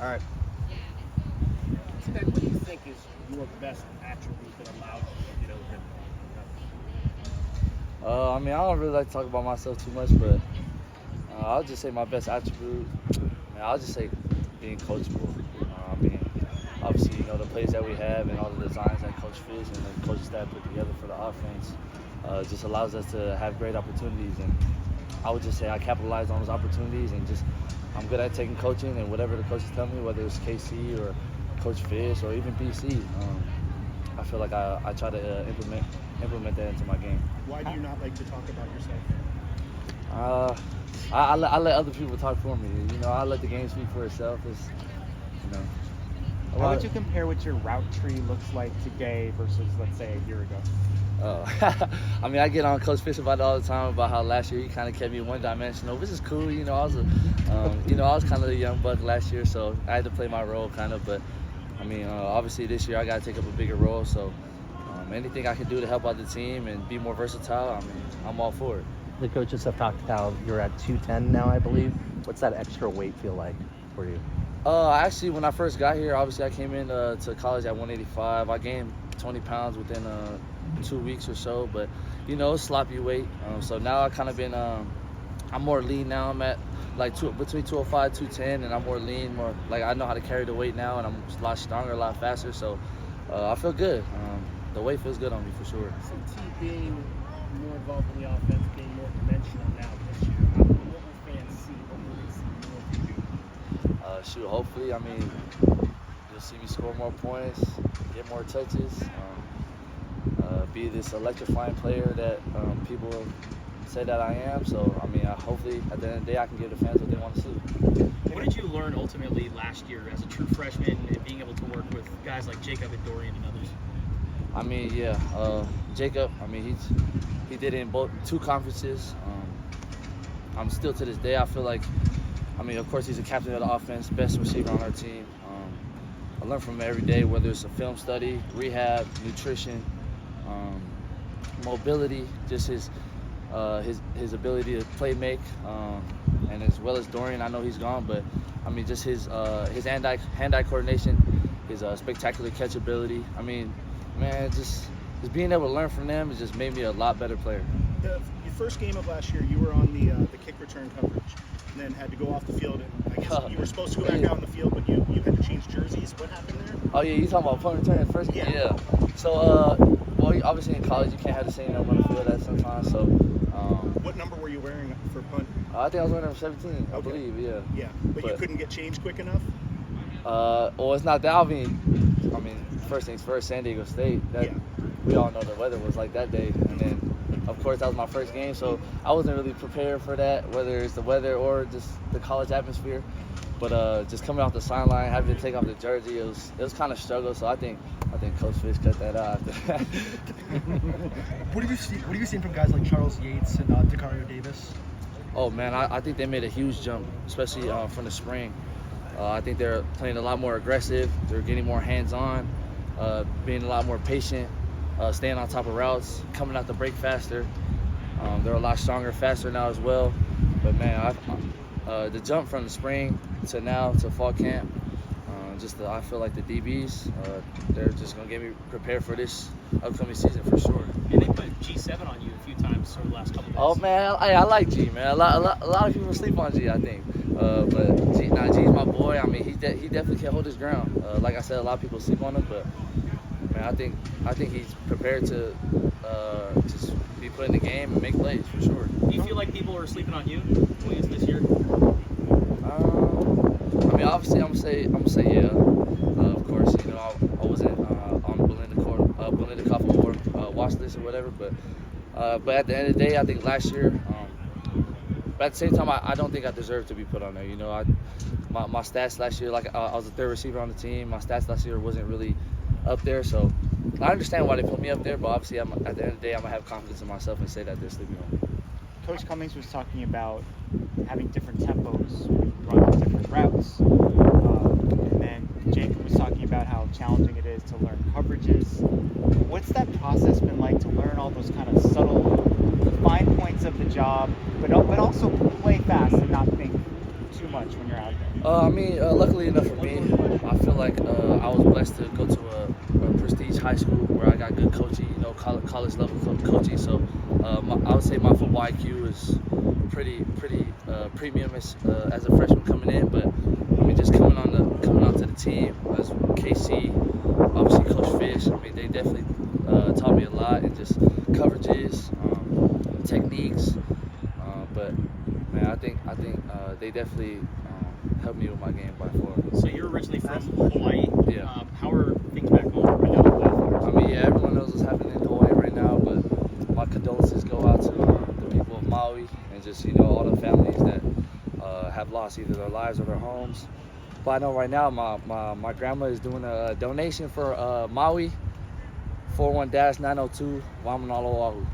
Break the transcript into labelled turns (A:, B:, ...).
A: All right.
B: Ted, what do you think is your best attribute that allows you to get over him?
C: I mean, I don't really like to talk about myself too much, but I'll just say my best attribute. Man, I'll just say being coachable. I mean, obviously, the plays that we have and all the designs that Coach Fish and the coaching staff put together for the offense just allows us to have great opportunities. And I would just say I capitalize on those opportunities and I'm good at taking coaching and whatever the coaches tell me, whether it's KC or Coach Fish or even BC. I feel like I try to implement that into my game.
B: Why do you not like to talk about yourself?
C: I let other people talk for me. I let the game speak for itself.
D: How would you compare what your route tree looks like today versus, let's say, a year ago?
C: Oh, I mean, I get on Coach Fish about it all the time about how last year he kind of kept me one-dimensional, which is cool. I was I was kind of a young buck last year, so I had to play my role kind of. But I mean, obviously this year I got to take up a bigger role. So anything I can do to help out the team and be more versatile, I mean, I'm all for it.
A: The coaches have talked how you're at 210 now, I believe. What's that extra weight feel like for you?
C: Actually, when I first got here, obviously I came in to college at 185. I gained 20 pounds within 2 weeks or so, but it's sloppy weight. So now I kind of been, I'm more lean now. I'm at like between 205, 210, and I'm more lean, more like I know how to carry the weight now, and I'm a lot stronger, a lot faster. So I feel good. The weight feels good on me for sure.
B: So T being more involved in the offense, being more dimensional now this year, what will fans see? What will they see more of you?
C: Hopefully, I mean, you'll see me score more points, get more touches, be this electrifying player that people say that I am. So, I mean, hopefully at the end of the day, I can give the fans what they want to see.
E: What did you learn ultimately last year as a true freshman and being able to work with guys like Jacob and Dorian and others?
C: I mean, yeah, Jacob, I mean, he did it in two conferences. I'm still to this day, I feel like, I mean, of course, he's the captain of the offense, best receiver on our team. I learn from him every day, whether it's a film study, rehab, nutrition, mobility, just his ability to play make, and as well as Dorian. I know he's gone, but I mean, just his hand-eye coordination, his spectacular catchability. I mean, man, just being able to learn from them has just made me a lot better player.
B: Your first game of last year, you were on the kick return coverage, and then had to go off the field. And I guess you were supposed to go back out on the field, but you had to change jerseys. What happened there?
C: Oh yeah, you talking about punt return first game?
B: Yeah.
C: So, well, obviously in college you can't have the same number on the field at sometimes. So,
B: what number were you wearing for punt?
C: I think I was wearing number 17.
B: Okay.
C: I believe, yeah.
B: Yeah, but you couldn't get changed quick enough.
C: Well, it's not that. I mean, first things first, San Diego State. We all know the weather was like that day, and then of course that was my first game, so I wasn't really prepared for that, whether it's the weather or just the college atmosphere. But just coming off the sideline, having to take off the jersey, it was kind of struggle. So I think Coach Fish cut that out after that.
F: What are you seeing from guys like Charles Yates and Tetairoa Davis?
C: Oh man, I think they made a huge jump, especially from the spring. I think they're playing a lot more aggressive. They're getting more hands-on, being a lot more patient, staying on top of routes, coming out the break faster. They're a lot stronger, faster now as well. But man, the jump from the spring to now to fall camp, I feel like the DBs, they're just gonna get me prepared for this upcoming season for sure.
E: And they put G7 on you a few times over the last couple of days.
C: Oh man, I like G, man. A lot of people sleep on G, I think. But G's my boy. I mean, he definitely can hold his ground. Like I said, a lot of people sleep on him, but man, I think he's prepared to just be put in the game and make plays for sure.
E: Do you feel like people are sleeping on you going into this year?
C: I mean, obviously, I'm gonna say yeah. Of course, I wasn't on Belinda Coffee Award watch list or whatever, but at the end of the day, I think last year. But at the same time, I don't think I deserve to be put on there. My stats last year, like I was the third receiver on the team. My stats last year wasn't really up there, so I understand why they put me up there. But obviously, at the end of the day, I'm gonna have confidence in myself and say that they're sleeping on me.
D: Coach Cummings was talking about having different tempos, running different routes. And then Jacob was talking about how challenging it is to learn coverages. What's that process been like to learn all those kind of subtle, fine points of the job, but also play fast and not think too much when you're out there?
C: I mean, luckily enough for me, I feel like I was blessed to go to a prestige high school where I got good coaching, you know, college level coaching. So I would say my football IQ is pretty premium as a freshman coming in. But I mean, just coming onto the team as KC, obviously Coach Fish. I mean, they definitely taught me a lot and just coverages, techniques. But man, I think they definitely helped me with my game by far.
E: So you're originally from Hawaii.
C: Yeah.
E: How are things back home? I know wildfires.
C: I mean, yeah, everyone knows what's happening in Hawaii right now, but my condolences go out to the people of Maui and just, you know, all the families that have lost either their lives or their homes. But I know right now my grandma is doing a donation for Maui 41-902 Waimanalo Oahu.